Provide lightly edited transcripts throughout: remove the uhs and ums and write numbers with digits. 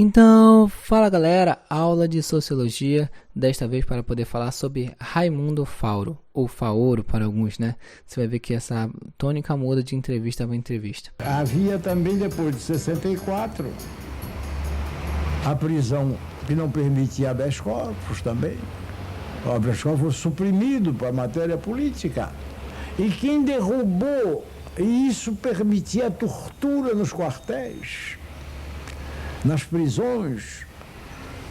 Então, fala galera, aula de Sociologia, desta vez para poder falar sobre Raimundo Fauro, ou Faoro para alguns, né? Você vai ver que essa tônica muda de entrevista para entrevista. Havia também, depois de 64, a prisão que não permitia habeas corpus também. O habeas corpus foi suprimido para matéria política. E quem derrubou, e isso permitia a tortura nos quartéis, nas prisões,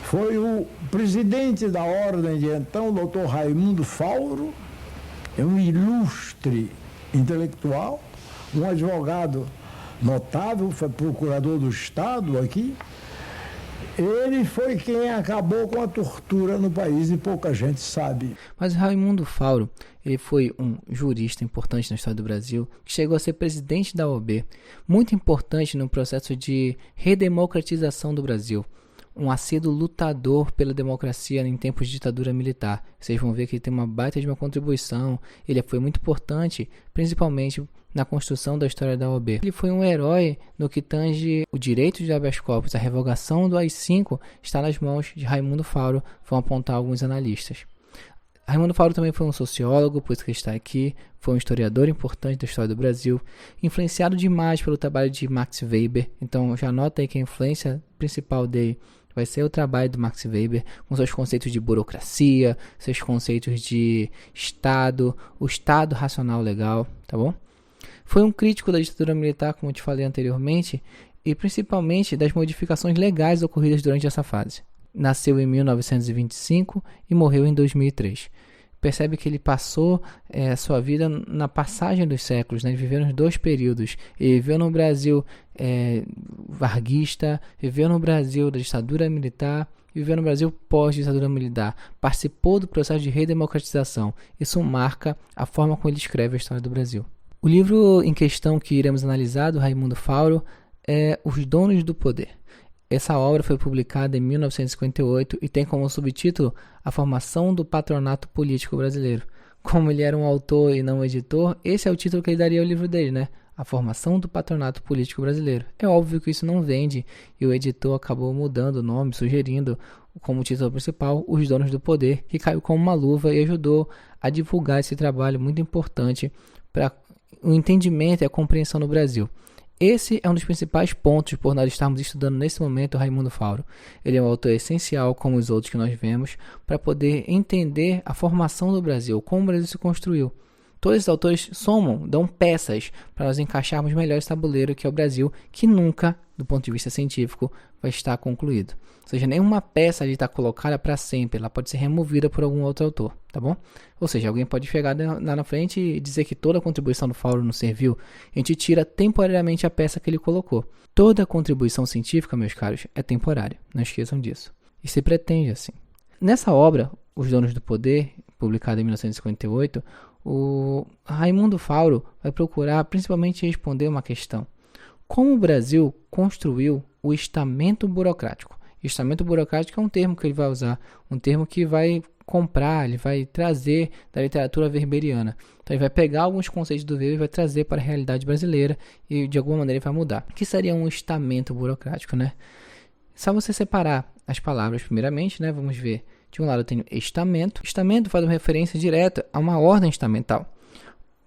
foi o presidente da ordem de então, doutor Raimundo Fauro, um ilustre intelectual, um advogado notável, foi procurador do Estado aqui. Ele foi quem acabou com a tortura no país e pouca gente sabe. Mas Raimundo Fauro, ele foi um jurista importante na história do Brasil, que chegou a ser presidente da OAB, muito importante no processo de redemocratização do Brasil, um assíduo lutador pela democracia em tempos de ditadura militar. Vocês vão ver que ele tem uma baita de uma contribuição, ele foi muito importante, principalmente na construção da história da OAB. Ele foi um herói no que tange o direito de habeas corpus, a revogação do AI-5 está nas mãos de Raimundo Fauro, vão apontar alguns analistas. Raimundo Fauro também foi um sociólogo, por isso que ele está aqui, foi um historiador importante da história do Brasil, influenciado demais pelo trabalho de Max Weber, então já nota aí que a influência principal dele vai ser o trabalho do Max Weber, com seus conceitos de burocracia, seus conceitos de Estado, o Estado racional legal, tá bom? Foi um crítico da ditadura militar, como eu te falei anteriormente, e principalmente das modificações legais ocorridas durante essa fase. Nasceu em 1925 e morreu em 2003. Percebe que ele passou sua vida na passagem dos séculos, né? Ele viveu nos dois períodos. Ele viveu no Brasil varguista, viveu no Brasil da ditadura militar, viveu no Brasil pós-ditadura militar. Participou do processo de redemocratização. Isso marca a forma como ele escreve a história do Brasil. O livro em questão que iremos analisar, do Raimundo Fauro, é Os Donos do Poder. Essa obra foi publicada em 1958 e tem como subtítulo A Formação do Patronato Político Brasileiro. Como ele era um autor e não um editor, esse é o título que ele daria ao livro dele, né? A Formação do Patronato Político Brasileiro. É óbvio que isso não vende e o editor acabou mudando o nome, sugerindo como título principal Os Donos do Poder, que caiu como uma luva e ajudou a divulgar esse trabalho muito importante para o entendimento e a compreensão no Brasil. Esse é um dos principais pontos por nós estarmos estudando nesse momento o Raimundo Fauro. Ele é um autor essencial, como os outros que nós vemos, para poder entender a formação do Brasil, como o Brasil se construiu. Todos esses autores somam, dão peças para nós encaixarmos melhor esse tabuleiro que é o Brasil, que nunca, do ponto de vista científico, vai estar concluído. Ou seja, nenhuma peça ali está colocada para sempre, ela pode ser removida por algum outro autor, tá bom? Ou seja, alguém pode chegar lá na frente e dizer que toda a contribuição do Fauro não serviu, a gente tira temporariamente a peça que ele colocou. Toda contribuição científica, meus caros, é temporária, não esqueçam disso. E se pretende assim. Nessa obra, Os Donos do Poder, publicada em 1958, o Raimundo Fauro vai procurar principalmente responder uma questão. Como o Brasil construiu o estamento burocrático? Estamento burocrático é um termo que ele vai usar, um termo que vai comprar, ele vai trazer da literatura weberiana. Então ele vai pegar alguns conceitos do Weber e vai trazer para a realidade brasileira e de alguma maneira ele vai mudar. O que seria um estamento burocrático, né? Só você separar as palavras primeiramente, né? Vamos ver. De um lado eu tenho estamento. Estamento faz uma referência direta a uma ordem estamental.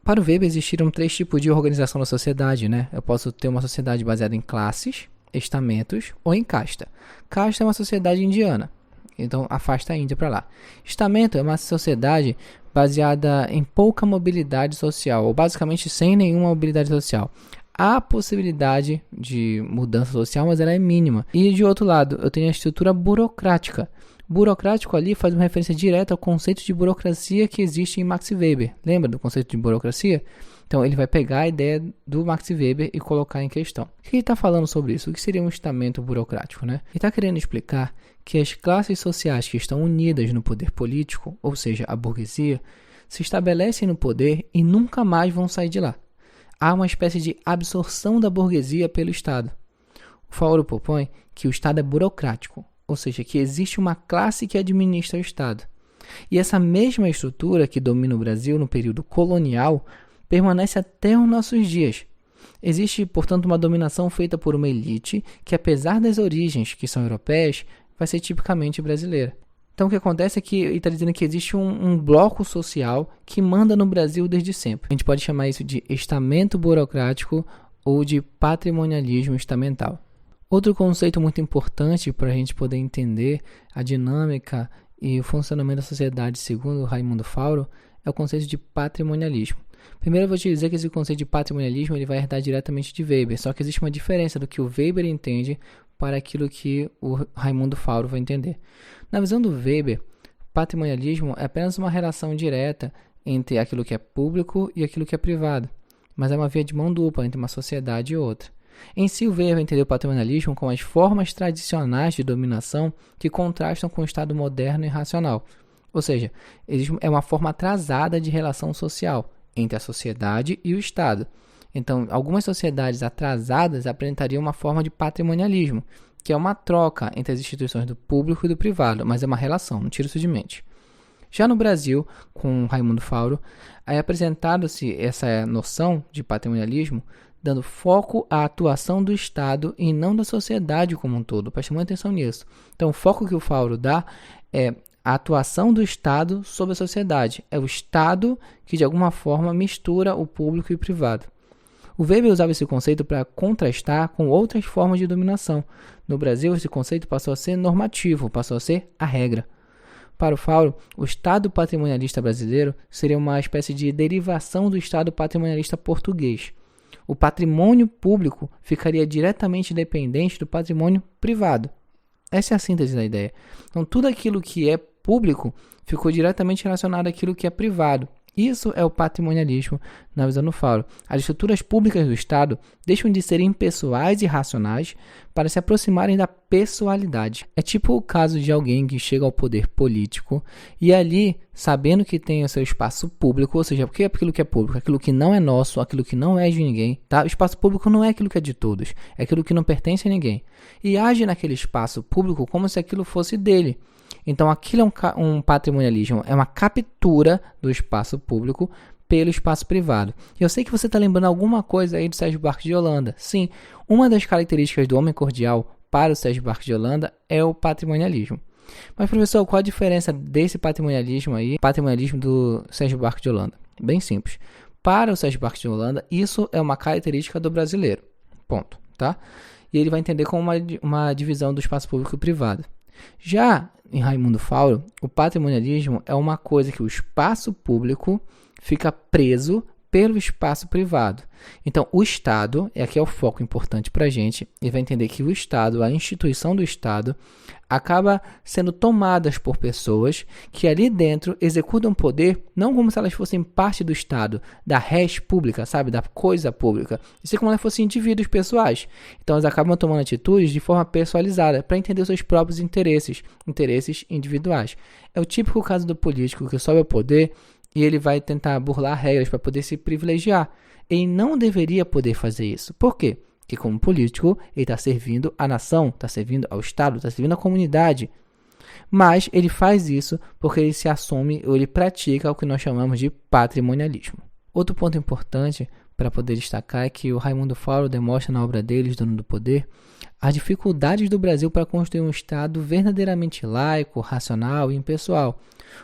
Para o Weber existiram 3 tipos de organização da sociedade, né? Eu posso ter uma sociedade baseada em classes, estamentos ou em casta. Casta é uma sociedade indiana, então afasta a Índia para lá. Estamento é uma sociedade baseada em pouca mobilidade social, ou basicamente sem nenhuma mobilidade social. Há possibilidade de mudança social, mas ela é mínima. E de outro lado, eu tenho a estrutura burocrática. Burocrático ali faz uma referência direta ao conceito de burocracia que existe em Max Weber. Lembra do conceito de burocracia? Então ele vai pegar a ideia do Max Weber e colocar em questão. O que ele está falando sobre isso? O que seria um estamento burocrático, né? Ele está querendo explicar que as classes sociais que estão unidas no poder político, ou seja, a burguesia, se estabelecem no poder e nunca mais vão sair de lá. Há uma espécie de absorção da burguesia pelo Estado. O Fauro propõe que o Estado é burocrático, ou seja, que existe uma classe que administra o Estado. E essa mesma estrutura que domina o Brasil no período colonial permanece até os nossos dias. Existe, portanto, uma dominação feita por uma elite que, apesar das origens que são europeias, vai ser tipicamente brasileira. Então, o que acontece é que ele está dizendo que existe um bloco social que manda no Brasil desde sempre. A gente pode chamar isso de estamento burocrático ou de patrimonialismo estamental. Outro conceito muito importante para a gente poder entender a dinâmica e o funcionamento da sociedade segundo Raimundo Fauro é o conceito de patrimonialismo. Primeiro eu vou te dizer que esse conceito de patrimonialismo ele vai herdar diretamente de Weber, só que existe uma diferença do que o Weber entende para aquilo que o Raimundo Fauro vai entender. Na visão do Weber, patrimonialismo é apenas uma relação direta entre aquilo que é público e aquilo que é privado, mas é uma via de mão dupla entre uma sociedade e outra. Em si, o Weber vai entender o patrimonialismo como as formas tradicionais de dominação que contrastam com o Estado moderno e racional. Ou seja, é uma forma atrasada de relação social entre a sociedade e o Estado. Então, algumas sociedades atrasadas apresentariam uma forma de patrimonialismo, que é uma troca entre as instituições do público e do privado, mas é uma relação, não tira isso de mente. Já no Brasil, com Raimundo Fauro, é apresentado-se essa noção de patrimonialismo dando foco à atuação do Estado e não da sociedade como um todo. Preste muita atenção nisso. Então, o foco que o Fauro dá é a atuação do Estado sobre a sociedade. É o Estado que, de alguma forma, mistura o público e o privado. O Weber usava esse conceito para contrastar com outras formas de dominação. No Brasil, esse conceito passou a ser normativo, passou a ser a regra. Para o Fauro, o Estado patrimonialista brasileiro seria uma espécie de derivação do Estado patrimonialista português. O patrimônio público ficaria diretamente dependente do patrimônio privado. Essa é a síntese da ideia. Então, tudo aquilo que é público ficou diretamente relacionado àquilo que é privado. Isso é o patrimonialismo na visão do Fauro. As estruturas públicas do Estado deixam de ser impessoais e racionais para se aproximarem da pessoalidade. É tipo o caso de alguém que chega ao poder político e ali, sabendo que tem o seu espaço público, ou seja, porque é aquilo que é público, aquilo que não é nosso, aquilo que não é de ninguém, tá? O espaço público não é aquilo que é de todos, é aquilo que não pertence a ninguém. E age naquele espaço público como se aquilo fosse dele. Então, aquilo é um patrimonialismo, é uma captura do espaço público pelo espaço privado. E eu sei que você está lembrando alguma coisa aí do Sérgio Buarque de Holanda. Sim, uma das características do homem cordial para o Sérgio Buarque de Holanda é o patrimonialismo. Mas, professor, qual a diferença desse patrimonialismo aí, patrimonialismo do Sérgio Buarque de Holanda? Bem simples. Para o Sérgio Buarque de Holanda, isso é uma característica do brasileiro. Ponto, tá? E ele vai entender como uma divisão do espaço público e privado. Já em Raimundo Fauro, o patrimonialismo é uma coisa que o espaço público fica preso pelo espaço privado. Então, o Estado, e aqui é o foco importante para a gente, ele vai entender que o Estado, a instituição do Estado, acaba sendo tomadas por pessoas que ali dentro executam poder não como se elas fossem parte do Estado, da res pública, sabe, da coisa pública, e sim como elas fossem indivíduos pessoais. Então, elas acabam tomando atitudes de forma pessoalizada para entender os seus próprios interesses individuais. É o típico caso do político que sobe ao poder e ele vai tentar burlar regras para poder se privilegiar. Ele não deveria poder fazer isso. Por quê? Porque como político, ele está servindo à nação, está servindo ao Estado, está servindo à comunidade. Mas ele faz isso porque ele se assume ou ele pratica o que nós chamamos de patrimonialismo. Outro ponto importante para poder destacar é que o Raimundo Fauro demonstra na obra dele, Os Donos do Poder, as dificuldades do Brasil para construir um Estado verdadeiramente laico, racional e impessoal,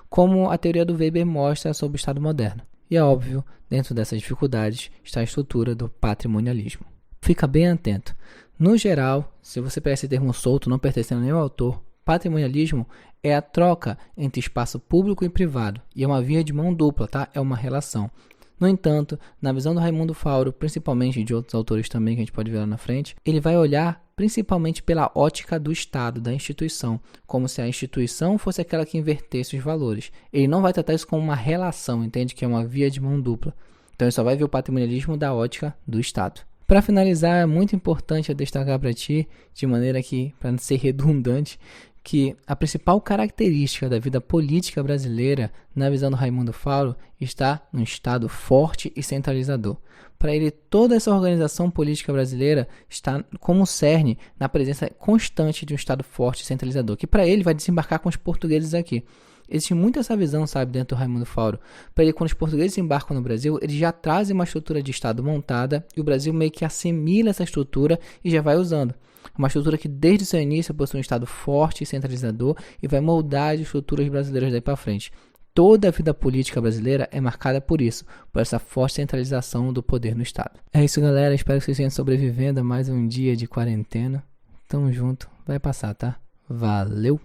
como a teoria do Weber mostra sobre o Estado moderno. E é óbvio, dentro dessas dificuldades está a estrutura do patrimonialismo. Fica bem atento. No geral, se você pegar esse termo solto, não pertencendo a nenhum autor, patrimonialismo é a troca entre espaço público e privado, e é uma via de mão dupla, tá? É uma relação. No entanto, na visão do Raimundo Fauro, principalmente de outros autores também que a gente pode ver lá na frente, ele vai olhar principalmente pela ótica do Estado, da instituição, como se a instituição fosse aquela que invertesse os valores. Ele não vai tratar isso como uma relação, entende? Que é uma via de mão dupla. Então ele só vai ver o patrimonialismo da ótica do Estado. Para finalizar, é muito importante eu destacar para ti, de maneira que, para não ser redundante, que a principal característica da vida política brasileira, na visão do Raimundo Fauro, está no Estado forte e centralizador. Para ele, toda essa organização política brasileira está como cerne na presença constante de um Estado forte e centralizador, que para ele vai desembarcar com os portugueses aqui. Existe muito essa visão, sabe, dentro do Raimundo Fauro. Para ele, quando os portugueses embarcam no Brasil, eles já trazem uma estrutura de Estado montada e o Brasil meio que assimila essa estrutura e já vai usando. Uma estrutura que desde o seu início possui um Estado forte e centralizador e vai moldar as estruturas brasileiras daí para frente. Toda a vida política brasileira é marcada por isso, por essa forte centralização do poder no Estado. É isso, galera. Espero que vocês tenham sobrevivendo a mais um dia de quarentena. Tamo junto. Vai passar, tá? Valeu!